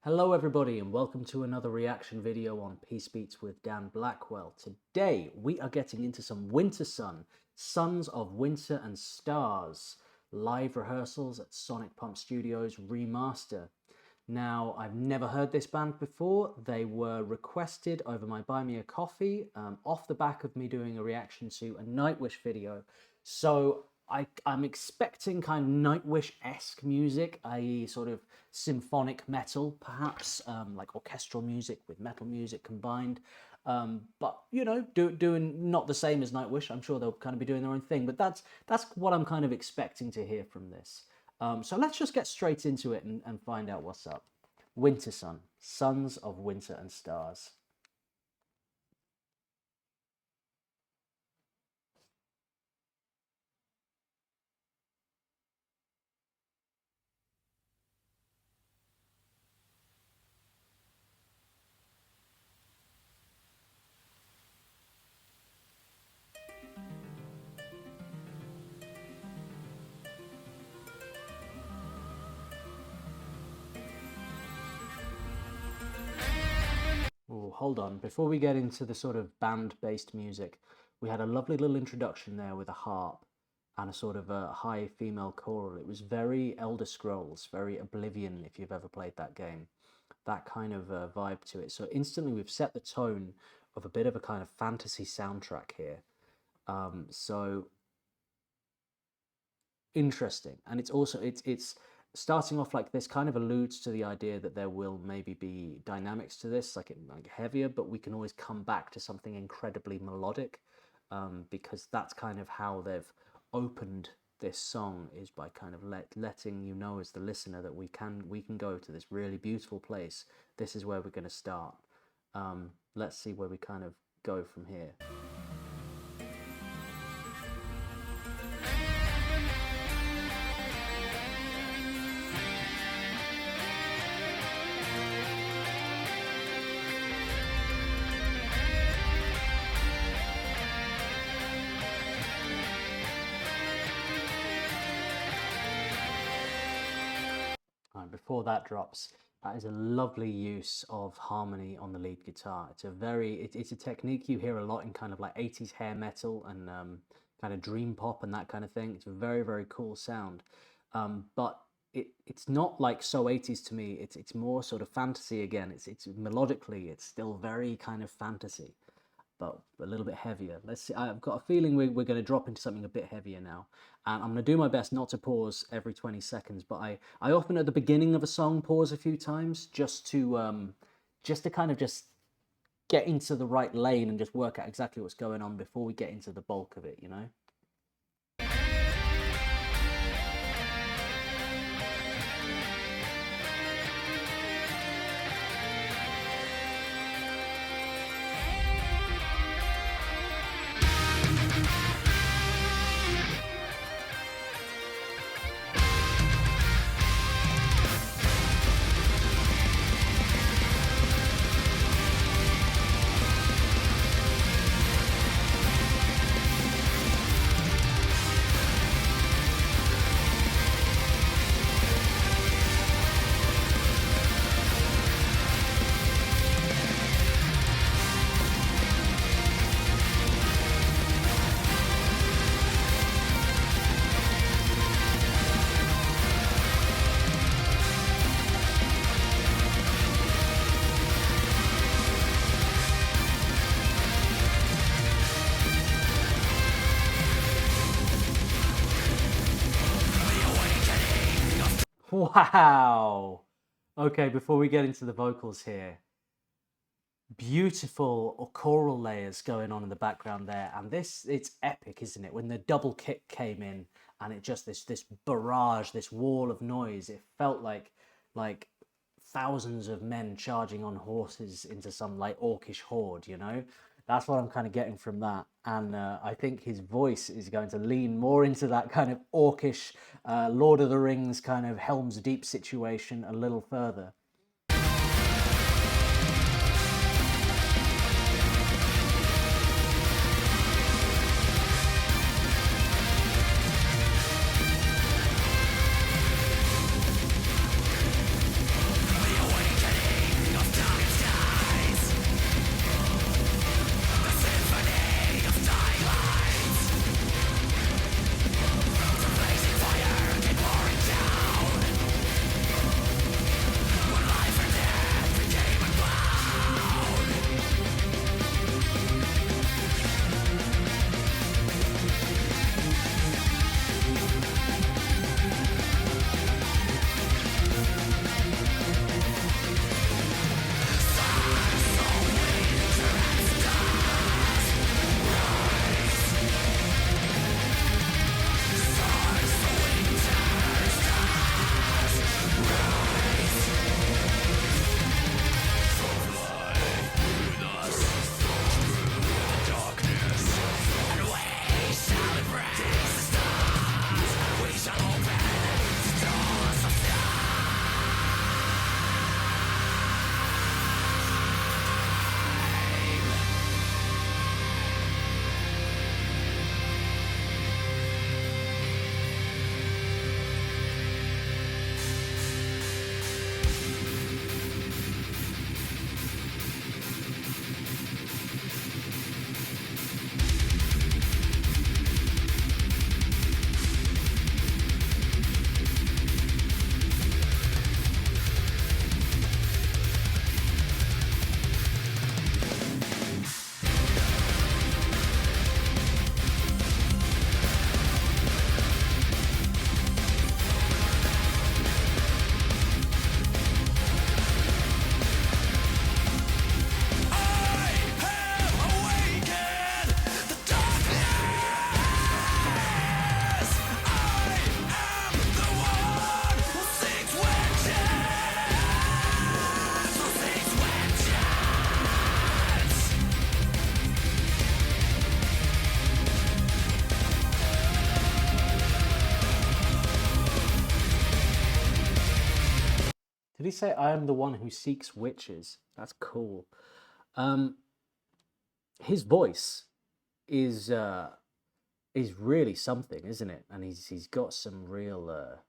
Hello everybody and welcome to another reaction video on Peace Beats with Dan Blackwell. Today we are getting into some Wintersun, Sons of Winter and Stars, live rehearsals at Sonic Pump Studios remaster. Now, I've never heard this band before. They were requested over my Buy Me a Coffee off the back of me doing a reaction to a Nightwish video. So I'm expecting kind of Nightwish-esque music, i.e. sort of symphonic metal, perhaps, like orchestral music with metal music combined. But, you know, doing not the same as Nightwish. I'm sure they'll kind of be doing their own thing, but that's what I'm kind of expecting to hear from this. So let's just get straight into it and find out what's up. Wintersun, Sons of Winter and Stars. Oh, hold on. Before we get into the sort of band-based music, we had a lovely little introduction there with a harp and a sort of a high female choral. It was very Elder Scrolls, very Oblivion, if you've ever played that game. That kind of vibe to it. So instantly we've set the tone of a bit of a kind of fantasy soundtrack here. So interesting. And it's also, it's starting off like this kind of alludes to the idea that there will maybe be dynamics to this, like heavier, but we can always come back to something incredibly melodic, because that's kind of how they've opened this song, is by kind of letting you know as the listener that we can go to this really beautiful place. This is where we're going to start. Let's see where we kind of go from here. Before that drops, that is a lovely use of harmony on the lead guitar. It's a technique you hear a lot in kind of like 80s hair metal and kind of dream pop and that kind of thing. It's a very, very cool sound, but it's not like so 80s to me. It's more sort of fantasy again. It's melodically, it's still very kind of fantasy, but a little bit heavier. Let's see. I've got a feeling we're going to drop into something a bit heavier now. And I'm going to do my best not to pause every 20 seconds, but I often at the beginning of a song pause a few times just to kind of just get into the right lane and just work out exactly what's going on before we get into the bulk of it, you know? Wow. Okay, before we get into the vocals here, beautiful choral layers going on in the background there, and it's epic, isn't it? When the double kick came in and it just this barrage, this wall of noise, it felt like thousands of men charging on horses into some like orcish horde, you know? That's what I'm kind of getting from that. And I think his voice is going to lean more into that kind of orcish Lord of the Rings kind of Helm's Deep situation a little further. Did he say, "I am the one who seeks witches"? That's cool. Um, his voice is really something, isn't it? And he's got some real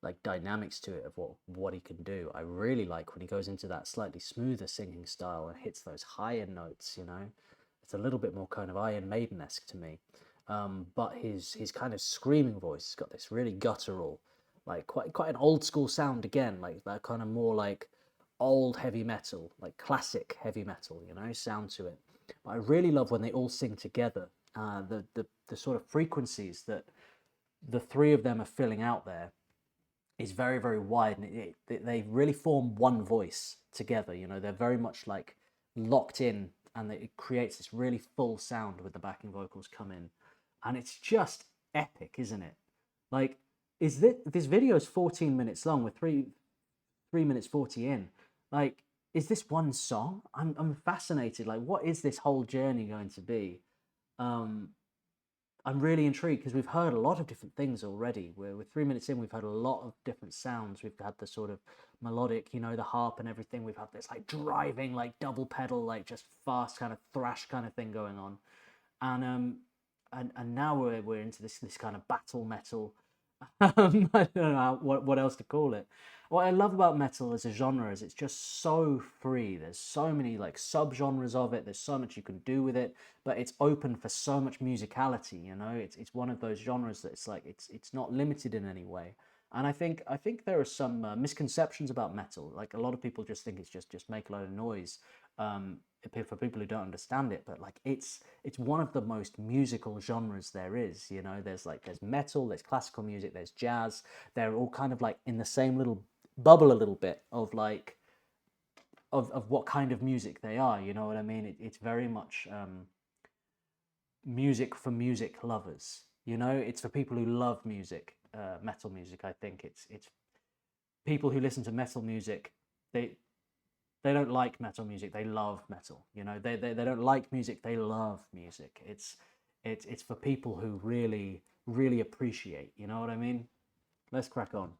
like dynamics to it of what he can do. I really like when he goes into that slightly smoother singing style and hits those higher notes. You know, it's a little bit more kind of Iron Maiden-esque to me. But his kind of screaming voice has got this really guttural, like quite an old school sound again, like that kind of more like old heavy metal, like classic heavy metal, you know, sound to it. But I really love when they all sing together. The sort of frequencies that the three of them are filling out there is very very wide, and they really form one voice together. You know, they're very much like locked in, and it creates this really full sound with the backing vocals come in, and it's just epic, isn't it? Like, this video is 14 minutes long with 3 minutes 40 in. Like, is this one song? I'm fascinated. Like, what is this whole journey going to be? Um, I'm really intrigued because we've heard a lot of different things already. We're 3 minutes in, we've heard a lot of different sounds. We've had the sort of melodic, you know, the harp and everything. We've had this like driving, like double pedal, like just fast kind of thrash kind of thing going on, and now we're into this kind of battle metal. I don't know what else to call it. What I love about metal as a genre is it's just so free. There's so many like subgenres of it. There's so much you can do with it, but it's open for so much musicality. You know, it's one of those genres that it's like it's not limited in any way. And I think there are some misconceptions about metal. Like a lot of people just think it's just make a load of noise. Um, for people who don't understand it, but like it's one of the most musical genres there is. You know, there's metal, there's classical music, there's jazz. They're all kind of like in the same little bubble a little bit of like of what kind of music they are. You know what I mean? It's very much music for music lovers. You know, it's for people who love music, metal music. I think it's people who listen to metal music. They don't like metal music. They love metal. You know, they don't like music. They love music. It's for people who really really appreciate. You know what I mean? Let's crack on.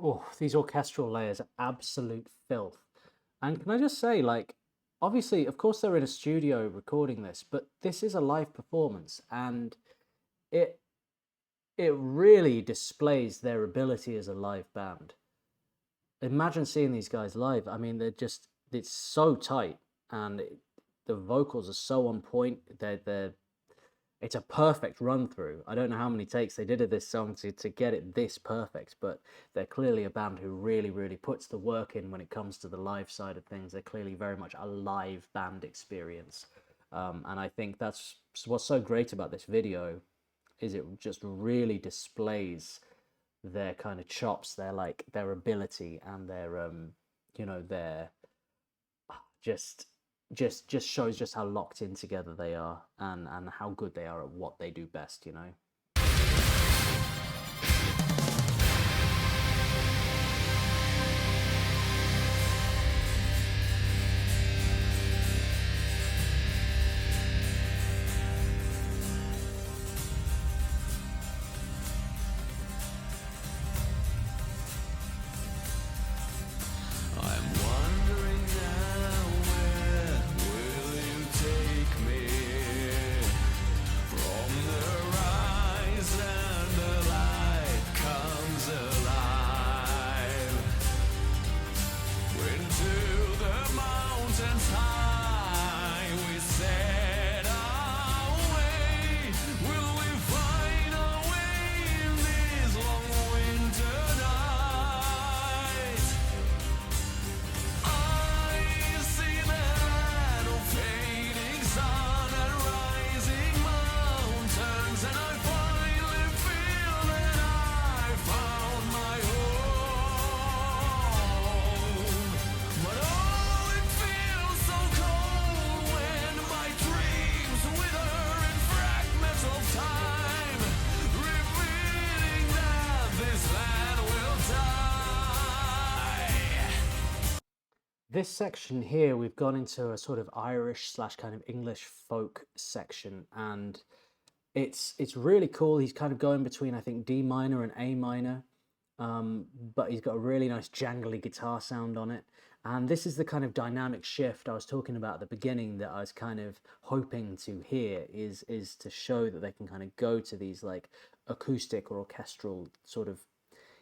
Oh, these orchestral layers are absolute filth. And can I just say, like, obviously, of course, they're in a studio recording this, but this is a live performance, and it it really displays their ability as a live band. Imagine seeing these guys live. I mean, it's so tight, and the vocals are so on point. It's a perfect run through. I don't know how many takes they did of this song to get it this perfect, but they're clearly a band who really, really puts the work in when it comes to the live side of things. They're clearly very much a live band experience. And I think that's what's so great about this video, is it just really displays their kind of chops, their ability, and their their just shows just how locked in together they are, and how good they are at what they do best, you know. This section here, we've gone into a sort of Irish / kind of English folk section, and it's really cool. He's kind of going between, I think, D minor and A minor, but he's got a really nice jangly guitar sound on it. And this is the kind of dynamic shift I was talking about at the beginning that I was kind of hoping to hear, is to show that they can kind of go to these like acoustic or orchestral sort of,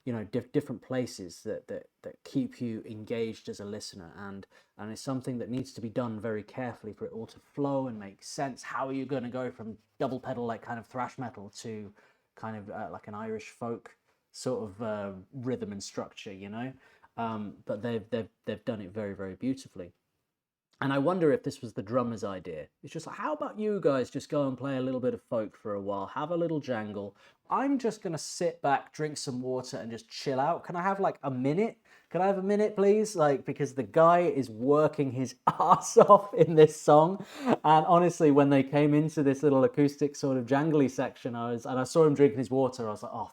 you know, different places that keep you engaged as a listener, and it's something that needs to be done very carefully for it all to flow and make sense. How are you going to go from double pedal like kind of thrash metal to kind of like an Irish folk sort of rhythm and structure, you know? But they've done it very, very beautifully. And I wonder if this was the drummer's idea. It's just like, how about you guys just go and play a little bit of folk for a while, have a little jangle. I'm just going to sit back, drink some water, and just chill out. Can I have like a minute? Can I have a minute, please? Like, because the guy is working his ass off in this song. And honestly, when they came into this little acoustic sort of jangly section, I saw him drinking his water. I was like, oh,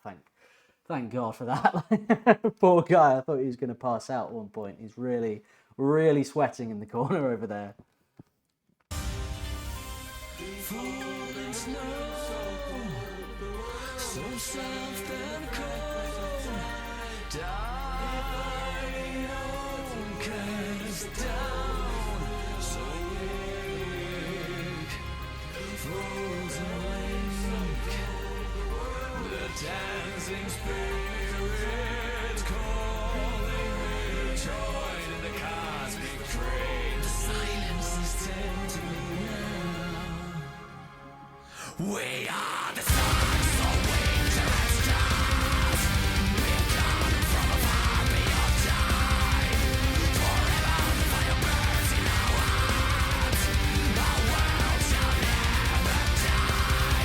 thank God for that. Poor guy. I thought he was going to pass out at one point. He's really sweating in the corner over there. Falling snow, so soft and cold, dying cast down, so weak, frozen lake, the dancing spirit calling me joy in the cosmic train. The silence is tempting me now. We are the sons of winter and stars. We've come from afar beyond time. Forever the fire burns in our hearts. Our world shall never die.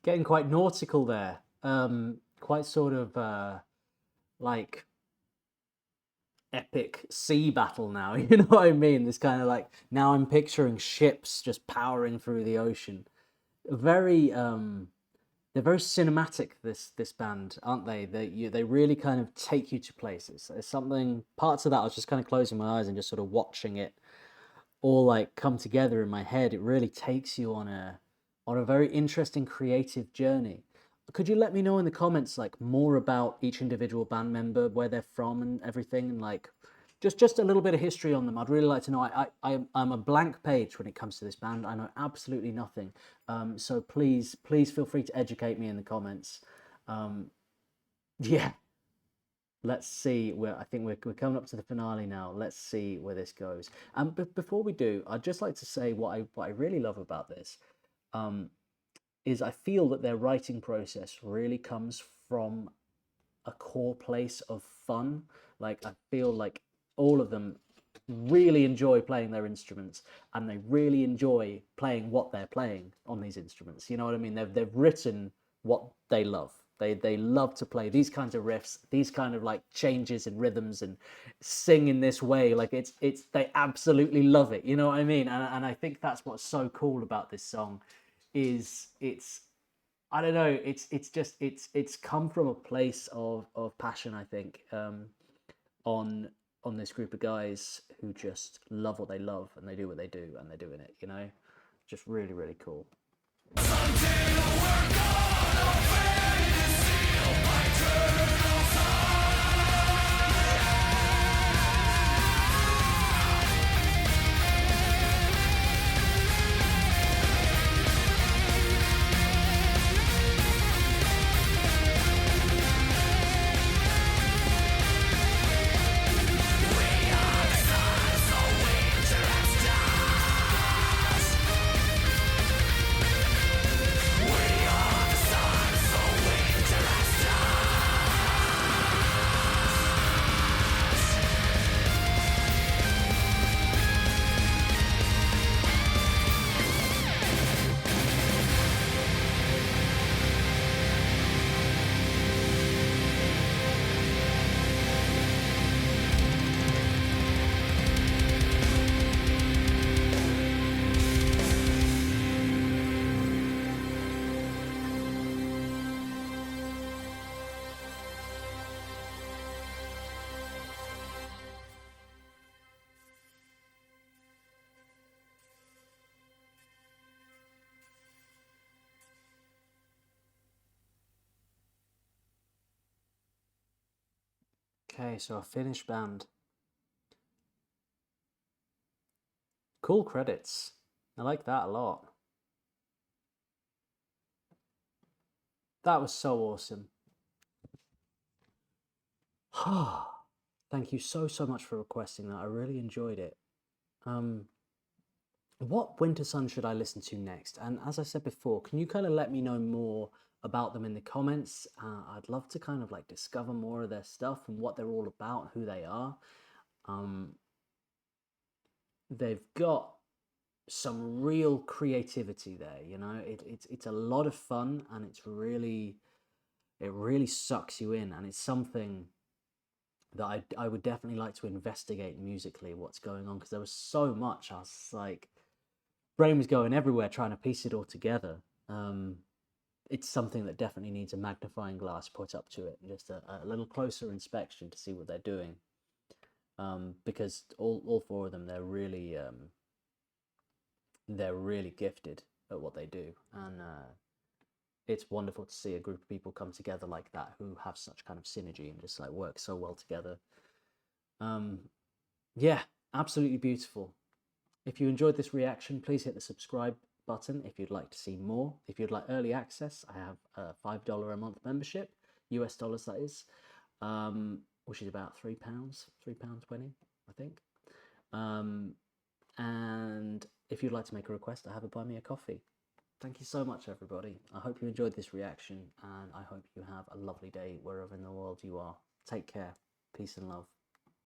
Getting quite nautical there. Quite sort of like epic sea battle now. You know what I mean? This kind of like, now I'm picturing ships just powering through the ocean. Very they're very cinematic, this band, aren't they? They really kind of take you to places. There's something, parts of that I was just kind of closing my eyes and just sort of watching it all like come together in my head. It really takes you on a very interesting creative journey. Could you let me know in the comments like more about each individual band member, where they're from and everything, and like just a little bit of history on them? I'd really like to know. I'm a blank page when it comes to this band. I know absolutely nothing. So please feel free to educate me in the comments. Yeah, let's see where, I think we're coming up to the finale now. Let's see where this goes. But before we do, I'd just like to say what I really love about this. Is I feel that their writing process really comes from a core place of fun. Like, I feel like all of them really enjoy playing their instruments, and they really enjoy playing what they're playing on these instruments. You know what I mean? They've written what they love. They love to play these kinds of riffs, these kind of like changes in rhythms, and sing in this way. Like, it's they absolutely love it. You know what I mean? And I think that's what's so cool about this song, is it's, I don't know, it's just it's come from a place of passion, I think, on this group of guys who just love what they love, and they do what they do, and they're doing it, you know? Just really, really cool. Okay, so a Finnish band. Cool credits. I like that a lot. That was so awesome. Thank you so much for requesting that. I really enjoyed it. What Wintersun should I listen to next? And as I said before, can you kind of let me know more about them in the comments? I'd love to kind of like discover more of their stuff and what they're all about, who they are. They've got some real creativity there, you know. It's a lot of fun, and it really sucks you in, and it's something that I would definitely like to investigate musically, what's going on, because there was so much. I was like, brain was going everywhere trying to piece it all together. It's something that definitely needs a magnifying glass put up to it, and just a little closer inspection to see what they're doing. Because all four of them, they're really gifted at what they do, and it's wonderful to see a group of people come together like that, who have such kind of synergy and just like work so well together. Yeah, absolutely beautiful. If you enjoyed this reaction, please hit the subscribe button if you'd like to see more. If you'd like early access, I have a $5 a month membership, US dollars that is, which is about £3, £3.20, I think. And if you'd like to make a request, I have a buy me a coffee. Thank you so much, everybody. I hope you enjoyed this reaction, and I hope you have a lovely day wherever in the world you are. Take care. Peace and love.